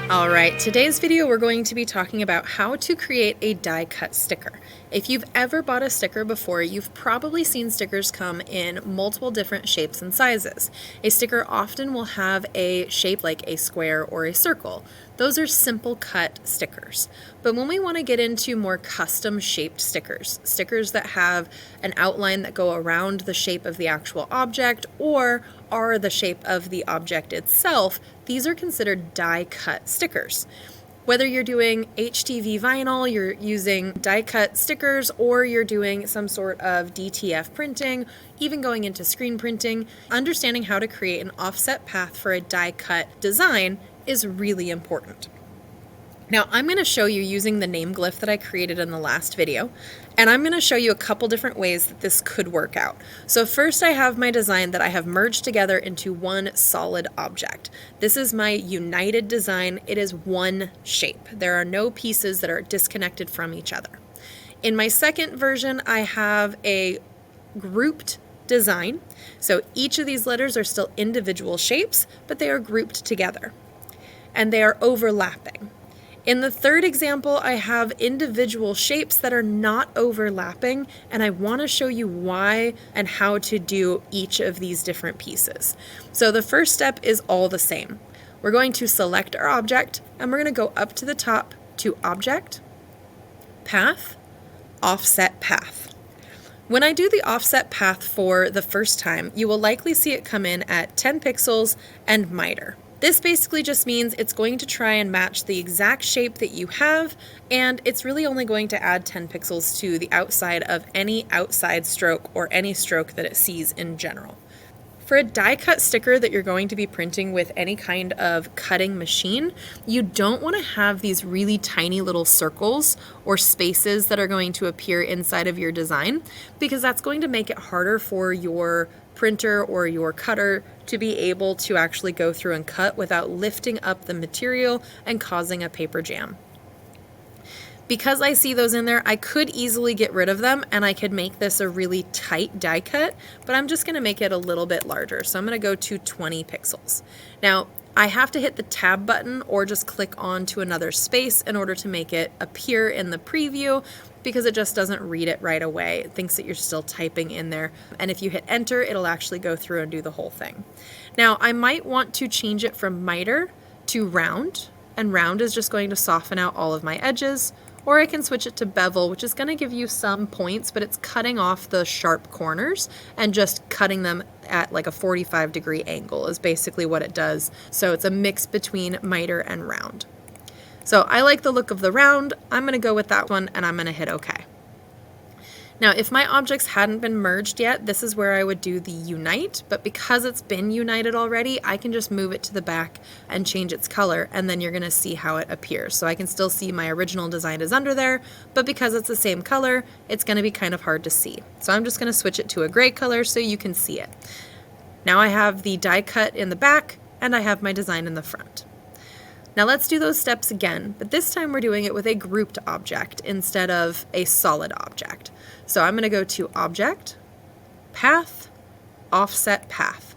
All right, today's video we're going to be talking about how to create a die cut sticker. If you've ever bought a sticker before, you've probably seen stickers come in multiple different shapes and sizes. A sticker often will have a shape like a square or a circle. Those are simple cut stickers. But when we want to get into more custom shaped stickers, stickers that have an outline that go around the shape of the actual object or are the shape of the object itself, these are considered die cut stickers. Whether you're doing HTV vinyl, you're using die cut stickers, or you're doing some sort of DTF printing, even going into screen printing, understanding how to create an offset path for a die cut design is really important. Now I'm going to show you using the name glyph that I created in the last video, and I'm going to show you a couple different ways that this could work out. So first I have my design that I have merged together into one solid object. This is my united design. It is one shape. There are no pieces that are disconnected from each other. In my second version, I have a grouped design. So each of these letters are still individual shapes, but they are grouped together, and they are overlapping. In the third example, I have individual shapes that are not overlapping, and I want to show you why and how to do each of these different pieces. So the first step is all the same. We're going to select our object, and we're going to go up to the top to Object, Path, Offset Path. When I do the offset path for the first time, you will likely see it come in at 10 pixels and miter. This basically just means it's going to try and match the exact shape that you have, and it's really only going to add 10 pixels to the outside of any outside stroke or any stroke that it sees in general. For a die cut sticker that you're going to be printing with any kind of cutting machine, you don't want to have these really tiny little circles or spaces that are going to appear inside of your design, because that's going to make it harder for your printer or your cutter to be able to actually go through and cut without lifting up the material and causing a paper jam. Because I see those in there, I could easily get rid of them and I could make this a really tight die cut, but I'm just going to make it a little bit larger. So I'm going to go to 20 pixels. Now, I have to hit the tab button or just click on to another space in order to make it appear in the preview, because it just doesn't read it right away. It thinks that you're still typing in there. And if you hit enter, it'll actually go through and do the whole thing. Now, I might want to change it from miter to round, and round is just going to soften out all of my edges. Or I can switch it to bevel, which is going to give you some points, but it's cutting off the sharp corners and just cutting them at like a 45-degree angle is basically what it does. So it's a mix between miter and round. So I like the look of the round. I'm going to go with that one, and I'm going to hit OK. Now, if my objects hadn't been merged yet, this is where I would do the unite, but because it's been united already, I can just move it to the back and change its color, and then you're going to see how it appears. So I can still see my original design is under there, but because it's the same color, it's going to be kind of hard to see. So I'm just going to switch it to a gray color so you can see it. Now I have the die cut in the back, and I have my design in the front. Now let's do those steps again, but this time we're doing it with a grouped object instead of a solid object. So I'm going to go to Object, Path, Offset Path.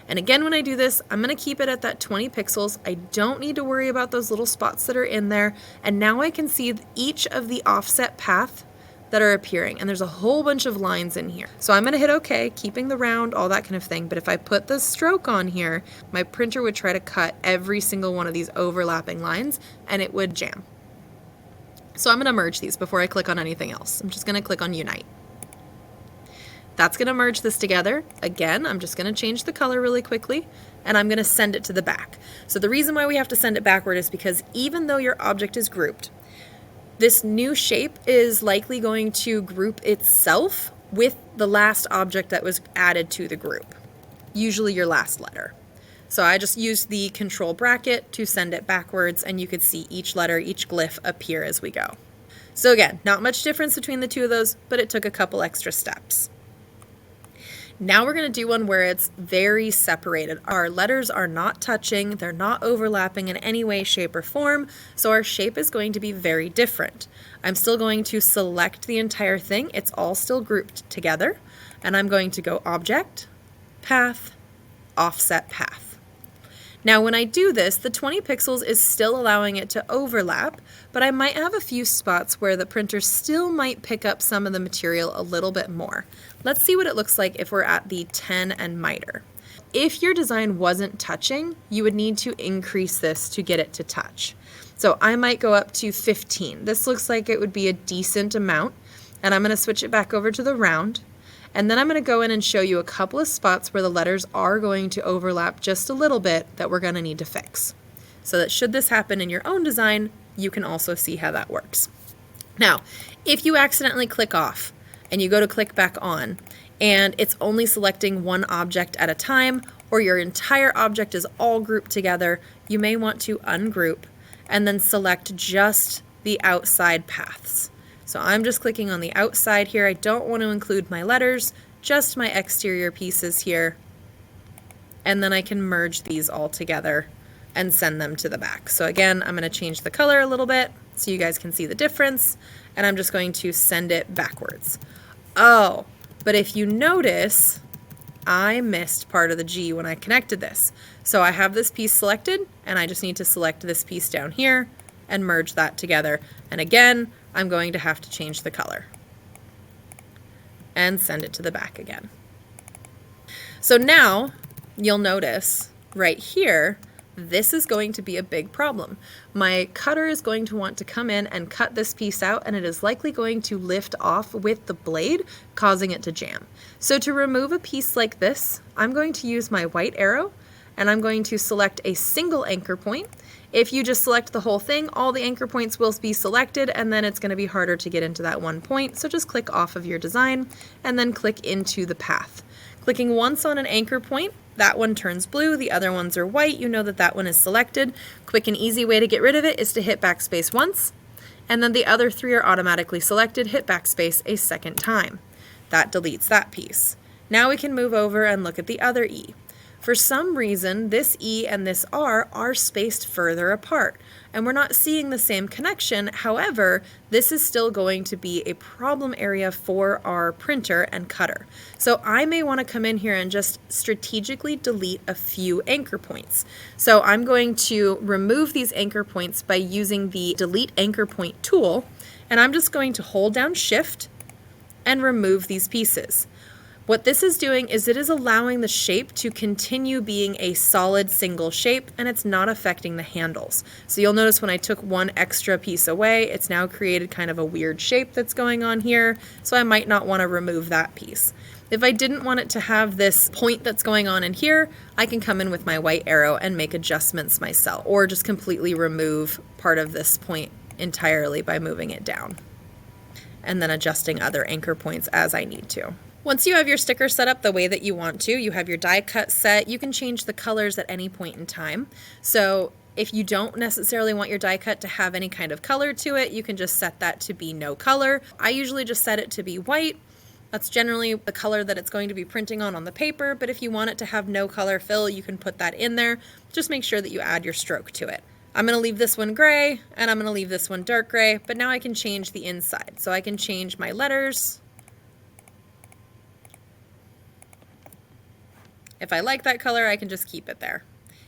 And again, when I do this, I'm going to keep it at that 20 pixels. I don't need to worry about those little spots that are in there. And now I can see each of the offset path that are appearing. And there's a whole bunch of lines in here. So I'm going to hit OK, keeping the round, all that kind of thing. But if I put the stroke on here, my printer would try to cut every single one of these overlapping lines, and it would jam. So I'm going to merge these before I click on anything else. I'm just going to click on Unite. That's going to merge this together. Again, I'm just going to change the color really quickly, and I'm going to send it to the back. So the reason why we have to send it backward is because even though your object is grouped, this new shape is likely going to group itself with the last object that was added to the group, usually your last letter. So I just used the control bracket to send it backwards, and you could see each letter, each glyph appear as we go. So again, not much difference between the two of those, but it took a couple extra steps. Now we're going to do one where it's very separated. Our letters are not touching, they're not overlapping in any way, shape, or form, so our shape is going to be very different. I'm still going to select the entire thing. It's all still grouped together, and I'm going to go Object, Path, Offset Path. Now when I do this, the 20 pixels is still allowing it to overlap, but I might have a few spots where the printer still might pick up some of the material a little bit more. Let's see what it looks like if we're at the 10 and miter. If your design wasn't touching, you would need to increase this to get it to touch. So I might go up to 15. This looks like it would be a decent amount, and I'm going to switch it back over to the round. And then I'm going to go in and show you a couple of spots where the letters are going to overlap just a little bit that we're going to need to fix. So that should this happen in your own design, you can also see how that works. Now, if you accidentally click off and you go to click back on and it's only selecting one object at a time, or your entire object is all grouped together, you may want to ungroup and then select just the outside paths. So I'm just clicking on the outside here. I don't want to include my letters, just my exterior pieces here. And then I can merge these all together and send them to the back. So again, I'm going to change the color a little bit so you guys can see the difference. And I'm just going to send it backwards. Oh, but if you notice, I missed part of the G when I connected this. So I have this piece selected and I just need to select this piece down here and merge that together. And again, I'm going to have to change the color and send it to the back again. So now you'll notice right here, this is going to be a big problem. My cutter is going to want to come in and cut this piece out, and it is likely going to lift off with the blade, causing it to jam. So to remove a piece like this, I'm going to use my white arrow and I'm going to select a single anchor point. If you just select the whole thing, all the anchor points will be selected and then it's going to be harder to get into that one point. So just click off of your design and then click into the path. Clicking once on an anchor point, that one turns blue, the other ones are white. You know that that one is selected. Quick and easy way to get rid of it is to hit backspace once, and then the other three are automatically selected. Hit backspace a second time. That deletes that piece. Now we can move over and look at the other E. For some reason, this E and this R are spaced further apart, and we're not seeing the same connection. However, this is still going to be a problem area for our printer and cutter. So I may want to come in here and just strategically delete a few anchor points. So I'm going to remove these anchor points by using the Delete Anchor Point tool, and I'm just going to hold down Shift and remove these pieces. What this is doing is it is allowing the shape to continue being a solid single shape, and it's not affecting the handles. So you'll notice when I took one extra piece away, it's now created kind of a weird shape that's going on here, so I might not want to remove that piece. If I didn't want it to have this point that's going on in here, I can come in with my white arrow and make adjustments myself, or just completely remove part of this point entirely by moving it down, and then adjusting other anchor points as I need to. Once you have your sticker set up the way that you want to, you have your die cut set, you can change the colors at any point in time. So if you don't necessarily want your die cut to have any kind of color to it, you can just set that to be no color. I usually just set it to be white. That's generally the color that it's going to be printing on the paper, but if you want it to have no color fill, you can put that in there. Just make sure that you add your stroke to it. I'm going to leave this one gray, and I'm going to leave this one dark gray, but now I can change the inside. So I can change my letters. If I like that color, I can just keep it there.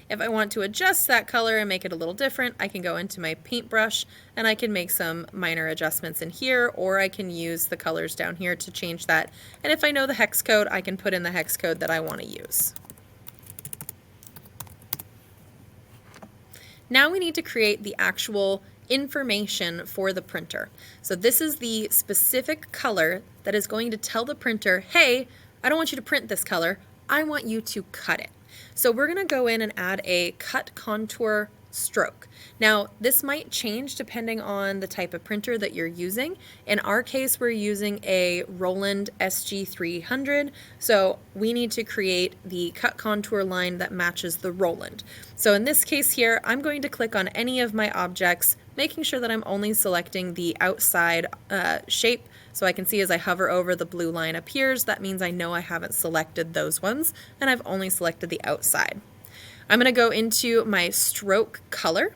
If I want to adjust that color and make it a little different, I can go into my paintbrush and I can make some minor adjustments in here, or I can use the colors down here to change that. And if I know the hex code, I can put in the hex code that I want to use. Now we need to create the actual information for the printer. So this is the specific color that is going to tell the printer, hey, I don't want you to print this color. I want you to cut it. So we're going to go in and add a cut contour stroke. Now this might change depending on the type of printer that you're using. In our case, we're using a Roland SG300, so we need to create the cut contour line that matches the Roland. So in this case here, I'm going to click on any of my objects, making sure that I'm only selecting the outside shape. So I can see as I hover over, the blue line appears. That means I know I haven't selected those ones, and I've only selected the outside. I'm going to go into my stroke color,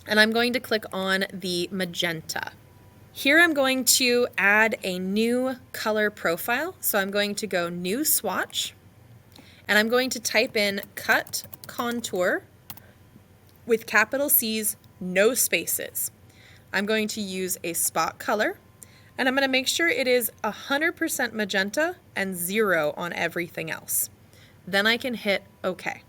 and I'm going to click on the magenta. Here I'm going to add a new color profile. So I'm going to go New Swatch, and I'm going to type in Cut Contour with capital C's, no spaces. I'm going to use a spot color, and I'm going to make sure it is 100% magenta and 0 on everything else. Then I can hit OK.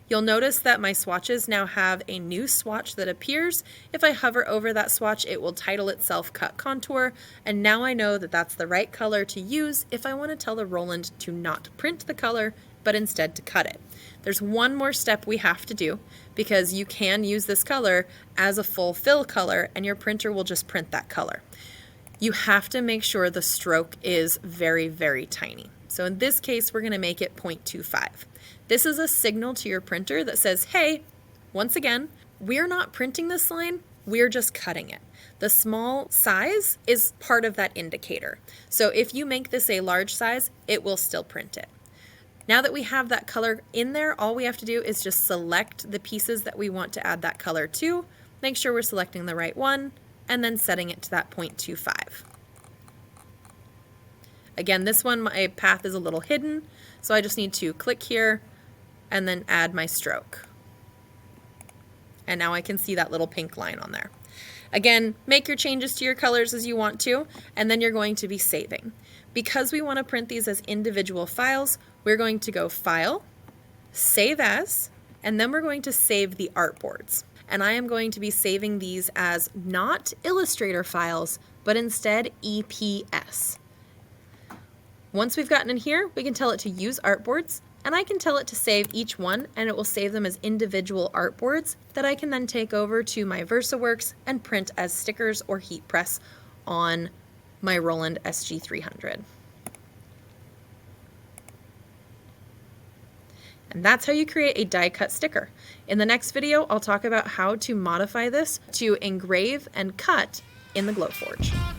You'll notice that my swatches now have a new swatch that appears. If I hover over that swatch, it will title itself CutContour, and now I know that that's the right color to use if I want to tell the Roland to not print the color, but instead to cut it. There's one more step we have to do, because you can use this color as a full fill color and your printer will just print that color. You have to make sure the stroke is very, very tiny. So in this case, we're going to make it 0.25. This is a signal to your printer that says, hey, once again, we're not printing this line, we're just cutting it. The small size is part of that indicator. So if you make this a large size, it will still print it. Now that we have that color in there, all we have to do is just select the pieces that we want to add that color to, make sure we're selecting the right one, and then setting it to that 0.25. Again, this one, my path is a little hidden, so I just need to click here and then add my stroke. And now I can see that little pink line on there. Again, make your changes to your colors as you want to, and then you're going to be saving. Because we want to print these as individual files, we're going to go File, Save As, and then we're going to save the artboards. And I am going to be saving these as not Illustrator files, but instead EPS. Once we've gotten in here, we can tell it to use artboards, and I can tell it to save each one, and it will save them as individual artboards that I can then take over to my VersaWorks and print as stickers or heat press on my Roland SG300. And that's how you create a die cut sticker. In the next video, I'll talk about how to modify this to engrave and cut in the Glowforge.